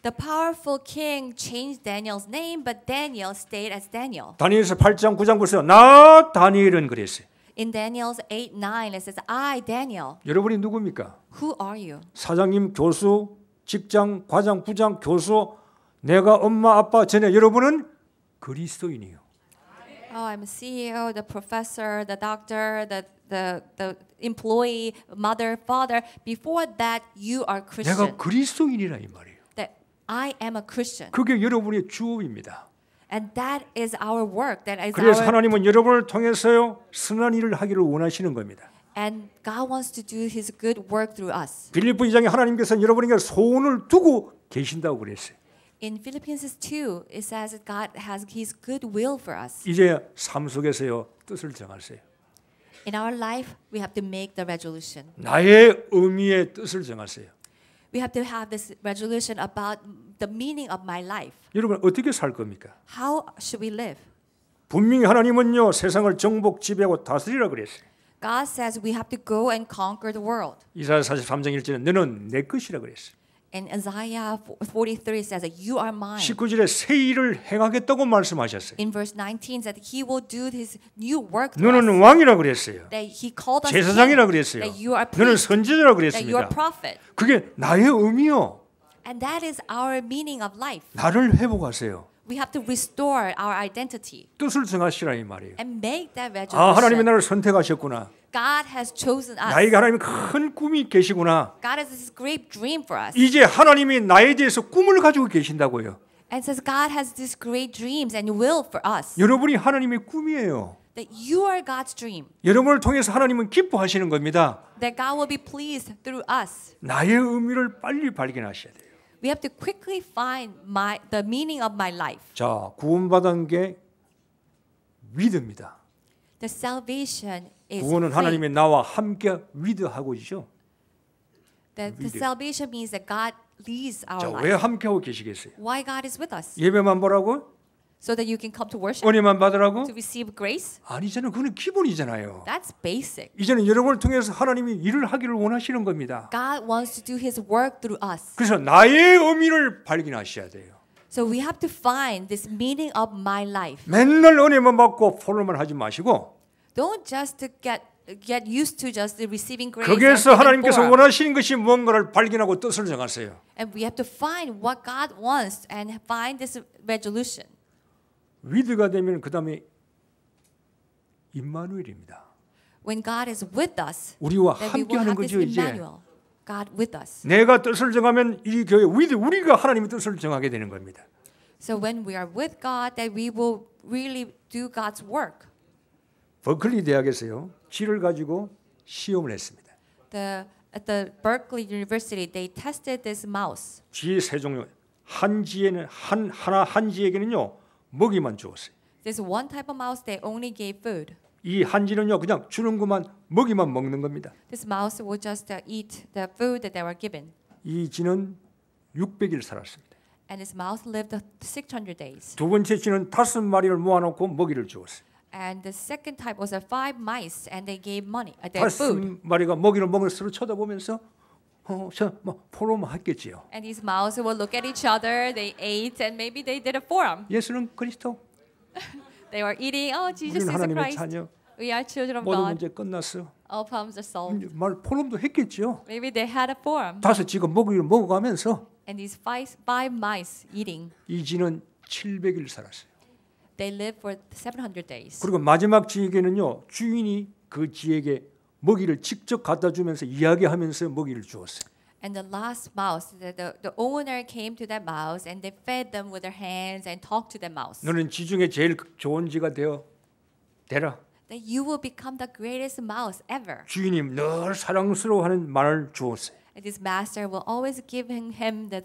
The powerful king changed Daniel's name, but Daniel stayed as Daniel. 다니엘서 8장 9장 보세요. 나 다니엘은 그랬어요. In Daniel's 8:9, it says, I, Daniel. 여러분이 누굽니까? Who are you? 사장님, 교수, 직장, 과장, 부장, 교수, 내가 엄마, 아빠 전에 여러분은 그리스도인이에요. Oh, I'm a CEO, the professor, the doctor, the employee, mother, father. Before that, you are Christian. 내가 그리스도인이라 이 말이에요. That I am a Christian. 그게 여러분의 주업입니다. And that is our work. That is 그래서 our. 하나님은 여러분을 통해서요 선한 일을 하기를 원하시는 겁니다. And God wants to do His good work through us. 빌립보 2장에 하나님께서 여러분에게 소원을 두고 계신다고 그랬어요. In Philippians 2, it says that God has His good will for us. 이제 삶 속에서요 뜻을 정하세요. In our life, we have to make the resolution. 나의 의미의 뜻을 정하세요. We have to have this resolution about the meaning of my life. 여러분 어떻게 살 겁니까? How should we live? 분명히 하나님은요 세상을 정복 지배하고 다스리라 그랬어요. God says we have to go and conquer the world. 이사야 43장 1절에 너는 내 것이라 그랬어요. And Isaiah 43 says that you are mine. 19절에 새 일을 행하겠다고 말씀하셨어요. In verse 19 said he will do his new work through 너는 us. 왕이라 그랬어요. That he called us 제사장이라 king. 그랬어요. That you are 너는 priest. 선지자라 That you are 그랬습니다. prophet. 그게 나의 의미요. And that is our meaning of life. 나를 회복하세요. We have to restore our identity 뜻을 정하시라 이 말이에요. and make that 아, 하나님이 resolution. 나를 선택하셨구나. God has chosen us. 나에게 하나님이 큰 꿈이 계시구나. God has this great dream for us. 이제 하나님이 나에 대해서 꿈을 가지고 계신다고요. And says God has these great dreams and will for us. 여러분이 하나님의 꿈이에요. That you are God's dream. 여러분을 통해서 하나님은 기뻐하시는 겁니다. That God will be pleased through us. 나의 의미를 빨리 발견하셔야 돼요. We have to quickly find the meaning of my life. 자, 구원받은 게 위드입니다. The salvation is 구원은 free. 하나님의 나와 함께 위드하고 있죠. The lead. salvation means that God leads our 자, life. 왜 함께하고 계시겠어요? Why God is with us? 예배만 보라고? So that you can come to worship, 은혜만 받으라고? to receive grace? 아니잖아요. 그건 기본이잖아요. That's basic. 이제는 여러분을 통해서 하나님이 일을 하기를 원하시는 겁니다. God wants to do His work through us. 그래서 나의 의미를 발견하셔야 돼요. So we have to find this meaning of my life. 맨날 은혜만 받고 포로만 하지 마시고 Don't just to get used to just receiving grace. 거기에서 and 하나님께서 for. 원하시는 것이 뭔가를 발견하고 뜻을 정하세요. And we have to find what God wants and find this resolution. 위드가 되면 그 다음에 임마누엘입니다. When God is with us, 우리와 then we will 함께하는 have this 거죠 이제. Emmanuel, God with us. 내가 뜻을 정하면 이 교회 위드 우리가 하나님의 뜻을 정하게 되는 겁니다. So when we are with God, that we will really do God's work. 버클리 대학에서요 쥐를 가지고 시험을 했습니다. At the Berkeley University, they tested this mouse. 쥐 세 종류. 한 쥐에는 한 쥐에게는요 먹이만 주었어요. There's one type of mouse they only gave food. 이 한 쥐는요 그냥 주는 것만 먹이만 먹는 겁니다. This mouse will just eat the food that they were given. 이 쥐는 600일 살았습니다. And this mouse lived 600 days. 두 번째 쥐는 5마리를 모아놓고 먹이를 주었어요. And the second type was 5 mice, and they gave money, their food. 5마리가 먹이를 먹으며 서로 쳐다보면서 저뭐 포로만 했겠지요. And these mouse will look at each other. They ate, and maybe they did a forum. 예수는 그리스도. They were eating. Oh, Jesus 우리는 is 하나님의 Christ. 자녀. We are children of 모든 God. 문제 끝났어. All problems are solved. 말 포럼도 했겠지요. Maybe they had a forum. 5쥐가 먹이를 먹어가면서 And these five mice eating. 이 쥐는 700일 살았어요. They lived for 700 days. 그리고 마지막 쥐에게는요 주인이 그 쥐에게 먹이를 직접 갖다 주면서 이야기하면서 먹이를 주었어요. And the last mouse, the owner came to that mouse and they fed them with their hands and talked to that mouse. 너는 쥐 중에 제일 좋은 쥐가 되라. That you will become the greatest mouse ever. 주인이 늘 사랑스러워하는 말을 주었어요. And this master will always give him the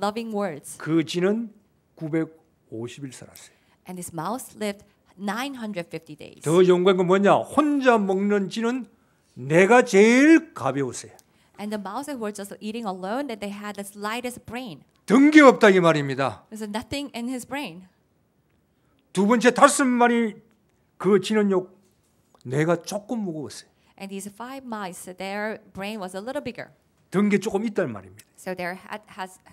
loving words. 그 쥐는 950일 살았어요. And this mouse lived 950 days. 더 영광한 건 뭐냐? 혼자 먹는 쥐는 내가 제일 가벼웠어요. And the mouse that were just eating alone, that they had the lightest brain. 등기 없다 이 말입니다. There's nothing in his brain. 두 번째 5마리 그 쥐는요 내가 조금 무거웠어요. And these 5 mice, their brain was a little bigger. 등기 조금 있단 말입니다. So their head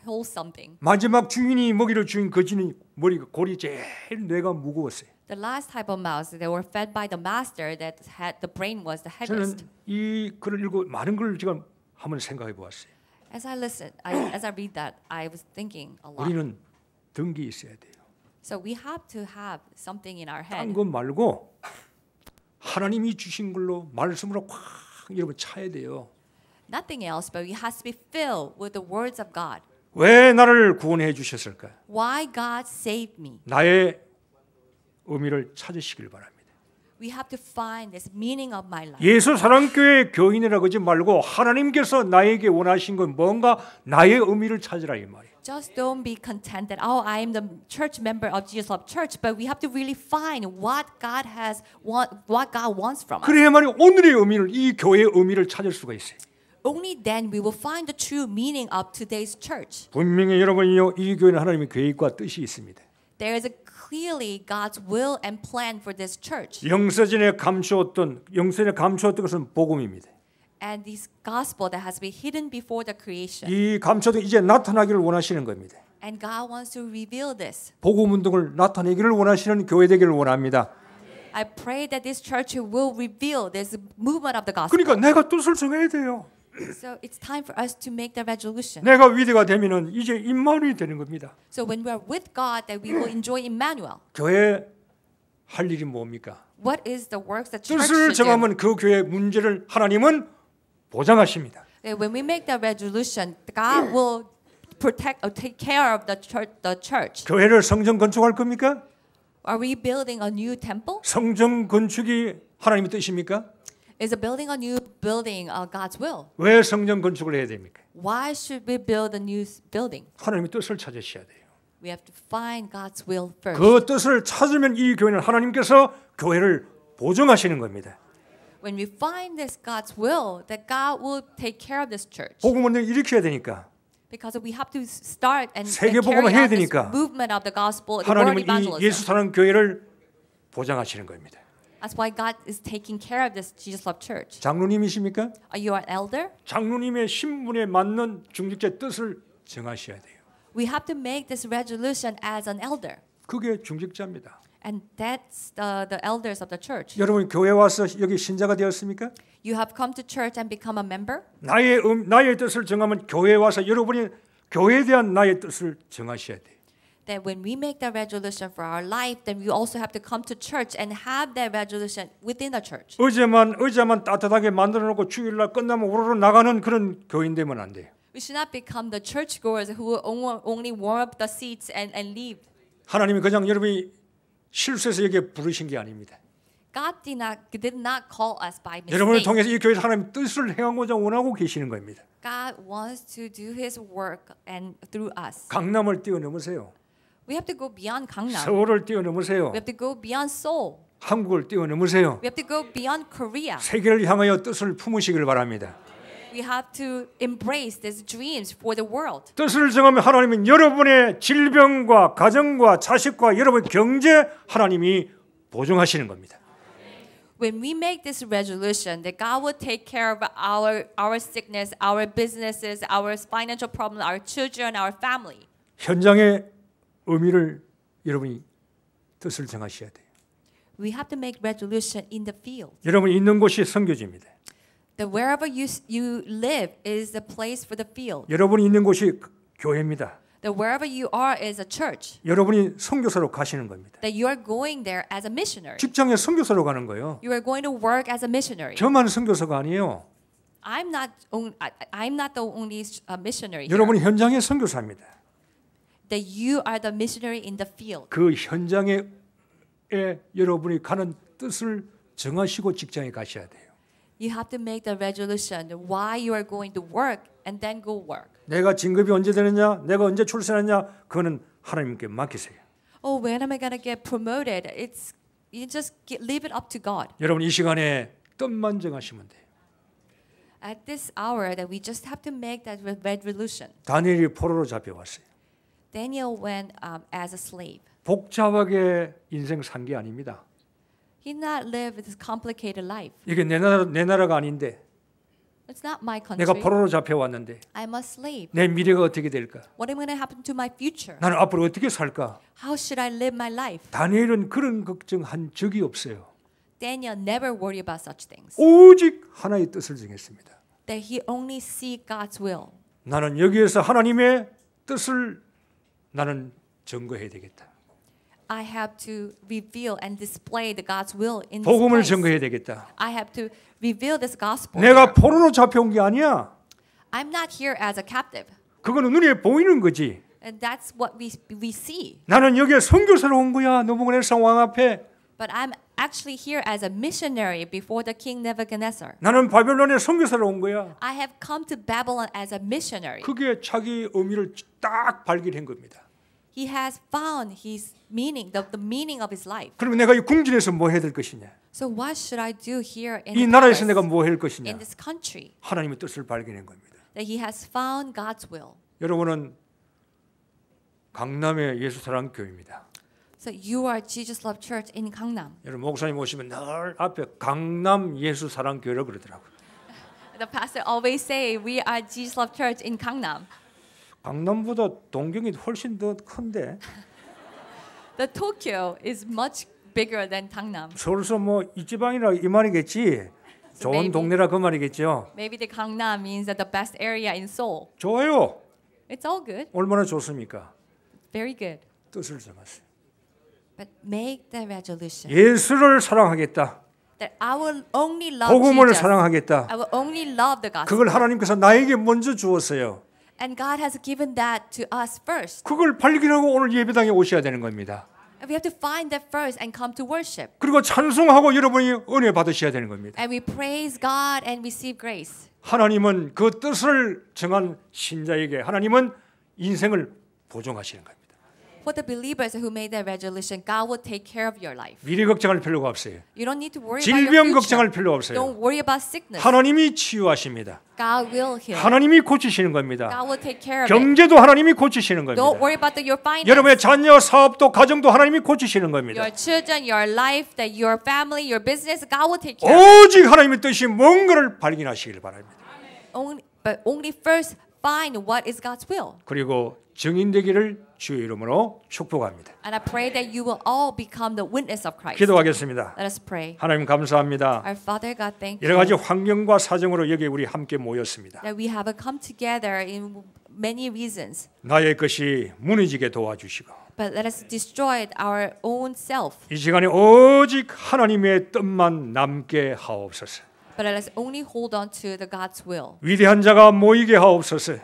holds something. 마지막 주인이 먹이를 주인 그 쥐는 머리가 골이 제일 뇌가 무거웠어요. The last type of mouse, they were fed by the master that had the brain was the 저는 heaviest. 이 글을 읽고 많은 걸 제가 한번 생각해 보았어요. As I read that, I was thinking a lot. 우리는 등기 있어야 돼요. So we have to have something in our 딴 head. 것 말고 하나님이 주신 걸로 말씀으로 꽉 여러분 차야 돼요. Nothing else, but we have to be filled with the words of God. 왜 나를 구원해 주셨을까? Why God saved me? 나의 의미를 찾으시길 바랍니다. We have to find this meaning of my life. 예수 사랑교회 교인이라고 하지 말고 하나님께서 나에게 원하신 건 뭔가 나의 의미를 찾으라 이 말이에요. Just don't be content that I am the church member of Jesus Love Church, but we have to really find what God wants from us. 그래야만 오늘의 의미를 이 교회의 의미를 찾을 수가 있어요. Only then we will find the true meaning of today's church. 분명히 여러분이요 이 교회는 하나님의 계획과 뜻이 있습니다. There is clearly God's will and plan for this church. 영세전에 감추었던 것은 복음입니다. And this gospel that has been hidden before the creation. 이 감춰도 이제 나타나기를 원하시는 겁니다. And God wants to reveal this. 복음 운동을 나타내기를 원하시는 교회 되기를 원합니다. I pray that this church will reveal this movement of the gospel. 그러니까 내가 뜻을 정해야 돼요. So it's time for us to make the resolution. 내가 위대가 되면은 이제 임마누엘이 되는 겁니다. So when we are with God, that we will enjoy Emmanuel. 교회 할 일이 뭡니까? What is the works that church 뜻을 should do? 정하면 그 교회의 문제를 하나님은 보장하십니다. When we make the resolution, God will protect or take care of the church. 교회를 성전 건축할 겁니까? Are we building a new temple? 성전 건축이 하나님의 뜻입니까? Is building a new building God's will? 왜 성전 건축을 해야 됩니까? Why should we build a new building? 하나님의 뜻을 찾으셔야 돼요. We have to find God's will first. 그 뜻을 찾으면 이 교회는 하나님께서 교회를 보증하시는 겁니다. When we find this God's will, that God will take care of this church. 복음 운동 일으켜야 되니까. Because we have to start and 세계 carry 복음을 해야 out this 되니까. movement of the gospel, the word 하나님은 이 evangelism. 예수 사랑 교회를 보장하시는 겁니다. That's why God is taking care of this Jesus Love Church. 장로님이십니까? Are you an elder? 장로님의 신분에 맞는 중직자의 뜻을 정하셔야 돼요. We have to make this resolution as an elder. 그게 중직자입니다. And that's the elders of the church. 여러분 교회 와서 여기 신자가 되었습니까? You have come to church and become a member. 나의 뜻을 정하면 교회에 와서 여러분이 교회에 대한 나의 뜻을 정하셔야 돼요. That when we make that resolution for our life, then we also have to come to church and have that resolution within the church. 의자만 따뜻하게 만들어 놓고 주일날 끝나면 우르르 나가는 그런 교인 되면 안 돼요. We should not become the churchgoers who only warm up the seats and leave. 하나님이 그냥 여러분이 실수해서 여기에 부르신 게 아닙니다. God did not call us by mistake. 여러분을 통해서 이 교회에서 하나님 뜻을 행하고자 원하고 계시는 겁니다. God wants to do His work and through us. 강남을 뛰어넘으세요. We have to go beyond Gangnam. 서울을 뛰어넘으세요. We have to go beyond Seoul. 한국을 뛰어넘으세요. We have to go beyond Korea. 세계를 향하여 뜻을 품으시길 바랍니다. We have to embrace these dreams for the world. 뜻을 정하면 하나님은 여러분의 질병과 가정과 자식과 여러분의 경제 하나님이 보증하시는 겁니다. When we make this resolution that God will take care of our sickness, our businesses, our financial problems, our children, our family. 현장의 의미를 여러분이 뜻을 정하셔야 돼요. We have to make resolution in the field. 여러분이 있는 곳이 선교지입니다. That wherever you live is the place for the field. 여러분이 있는 곳이 교회입니다. That wherever you are is a church. 여러분이 선교사로 가시는 겁니다. That you are going there as a missionary. 직장에 선교사로 가는 거예요. You are going to work as a missionary. 저만 선교사가 아니에요. I'm not the only missionary. 여러분이 현장의 선교사입니다. That you are the missionary in the field. 그 현장에 여러분이 가는 뜻을 정하시고 직장에 가셔야 돼요. You have to make the resolution why you are going to work and then go work. 내가 진급이 언제 되느냐, 내가 언제 출세하느냐, 그거는 하나님께 맡기세요. Oh, when am I going to get promoted? You just leave it up to God. 여러분 이 시간에 뜻만 정하시면 돼요. At this hour, that we just have to make that resolution. 다니엘이 포로로 잡혀왔어요. Daniel went as a slave. 복잡하게 인생 산 게 아닙니다. He did not live this complicated life. 이게 내 나라가 아닌데 It's not my country. 내가 포로로 잡혀왔는데 I'm a slave. 내 미래가 어떻게 될까? What am going to happen to my future? 나는 앞으로 어떻게 살까? How should I live my life? 다니엘은 그런 걱정한 적이 없어요. Daniel never worried about such things. 오직 하나의 뜻을 정했습니다. That he only seek God's will. 나는 여기에서 하나님의 뜻을 나는 증거해야 되겠다. I have to reveal and display the God's will in this 복음을 place. 증거해야 되겠다. I have to reveal this gospel. 내가 포로로 잡혀온 게 아니야. I'm not here as a captive. 그거는 눈에 보이는 거지. And that's what we see. 나는 여기에 선교사로 온 거야. 느부갓네살 왕 앞에. But I'm actually here as a missionary before the king Nebuchadnezzar. 나는 바벨론에 선교사로 온 거야. I have come to Babylon as a missionary. 그게 자기 의미를 딱 발견한 겁니다. He has found his meaning, the meaning of his life. 그러면 내가 이 궁전에서 뭐 해야 될 것이냐? So what should I do here in 이 the 나라에서 palace, 내가 뭐 할 것이냐? in this country? 하나님의 뜻을 발견한 겁니다. That he has found God's will. 여러분은 강남의 예수 사랑 교회입니다. So you are Jesus Love Church in Gangnam. 여러분 목사님 오시면 늘 앞에 강남 예수 사랑 교회라 그러더라고요. The pastor always say we are Jesus Love Church in Gangnam. 강남보다 동경이 훨씬 더 큰데 The Tokyo is much bigger than Gangnam. 서울서 뭐 이 지방이라 이 말이겠지. 좋은 maybe- 동네라 그 말이겠죠. Maybe the Gangnam means that the best area in Seoul. 좋아요. It's all good, 얼마나 좋습니까? very good. 뜻을 정하세요. But make the resolution 예수를 사랑하겠다. that I will only love 복음을 Jesus. 사랑하겠다. I will only love the gospel. 그걸 하나님께서 나에게 먼저 주었어요. And God has given that to us first. 그걸 발견하고 오늘 예배당에 오셔야 되는 겁니다. And we have to find that first and come to worship. 그리고 찬송하고 여러분이 은혜 받으셔야 되는 겁니다. And we praise God and receive grace. 하나님은 그 뜻을 정한 신자에게 하나님은 인생을 보존하시는 겁니다. For the believers who made that resolution, God will take care of your life. 미래 걱정할 필요가 없어요. You don't need to worry about 질병 your 걱정할 future. 필요 없어요. Don't worry about sickness. 하나님이 치유하십니다. God will heal. 하나님이 고치시는 겁니다. God will take care of it. 경제도 하나님이 고치시는 겁니다. Don't worry about your finances. 여러분의 자녀, 사업도, 가정도 하나님이 고치시는 겁니다. Your children, your life, that your family, your business, God will take care of it. 오직 하나님의 뜻이 뭔가를 발견하시길 바랍니다. But only first find what is God's will. 그리고 증인되기를 주의 이름으로 축복합니다. And I pray that you will all become the witness of Christ. 기도하겠습니다. Let us pray. 하나님 감사합니다. Our Father God, thank 여러 가지 you 환경과 사정으로 여기 우리 함께 모였습니다. that we have come together in many reasons. 나의 것이 무너지게 도와주시고 But let us destroy our own self. 이 시간에 오직 하나님의 뜻만 남게 하옵소서. But let us only hold on to the God's will. 위대한 자가 모이게 하옵소서.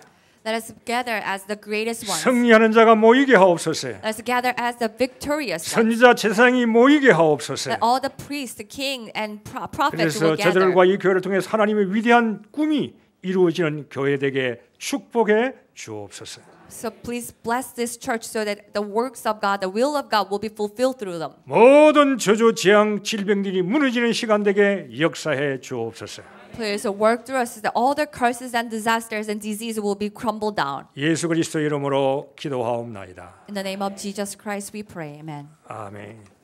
Let us gather as the greatest ones. 승리하는 자가 모이게 하옵소서. Let us gather as the victorious ones. 선지자 제사장이 모이게 하옵소서. That all the priests, the king, and prophets 그래서 will gather. 저들과 이 교회를 통해서 하나님의 위대한 꿈이 이루어지는 교회되게 축복해 주옵소서. So please bless this church so that the works of God, the will of God will be fulfilled through them. 모든 저주, 재앙, 질병들이 무너지는 시간 되게 역사해 주옵소서. Please work through us so that all the curses and disasters and disease will be crumbled down. 예수 그리스도 이름으로 기도하옵나이다. In the name of Jesus Christ we pray. Amen. 아멘.